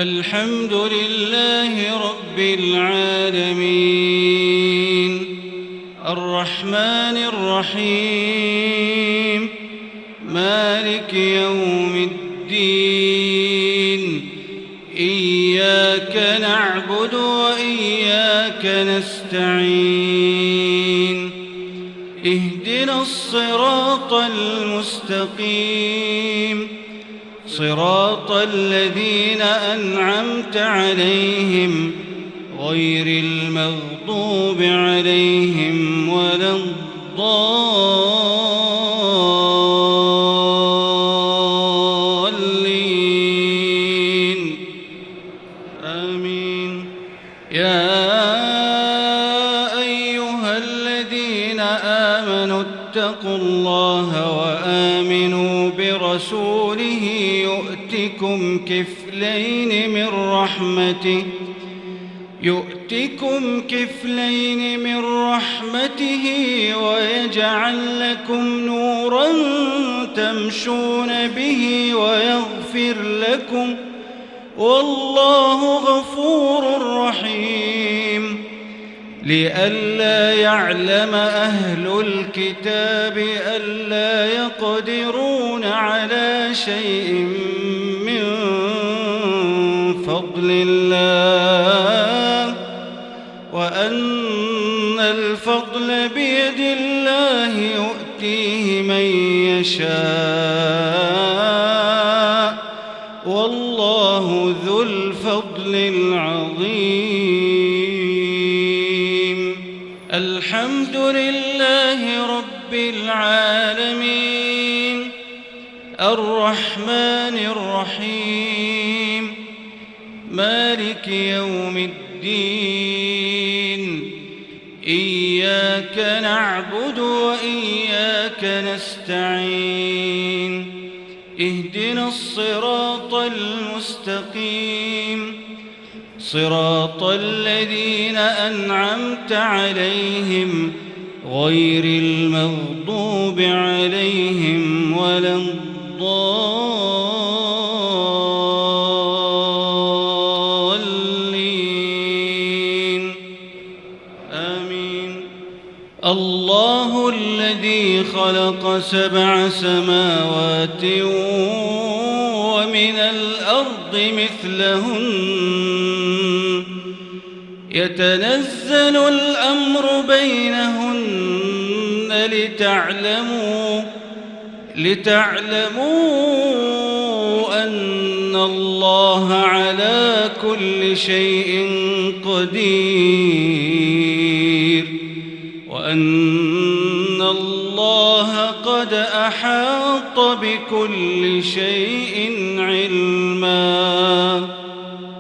الحمد لله رب العالمين الرحمن الرحيم مالك يوم الدين إياك نعبد وإياك نستعين اهدنا الصراط المستقيم صراط الذين أنعمت عليهم غير المغضوب عليهم ولا الضالين آمين. يا أيها الذين آمنوا اتقوا الله وآمنوا برسوله يؤتكم كفلين من رحمته ويجعل لكم نورا تمشون به ويغفر لكم والله غفور رحيم. لئلا يعلم أهل الكتاب ألا يقدرون على شيء من فضل الله وأن الفضل بيد الله يؤتيه من يشاء والله ذو الفضل العظيم. الحمد لله رب العالمين الرحمن الرحيم مالك يوم الدين إياك نعبد وإياك نستعين اهدنا الصراط المستقيم صراط الذين أنعمت عليهم غير المغضوب عليهم ولا الضالين آمين. الله الذي خلق 7 سماوات ومن الأرض مثلهن يتنزل الأمر بينهن لتعلموا أن الله على كل شيء قدير وأن الله قد أحاط بكل شيء علما.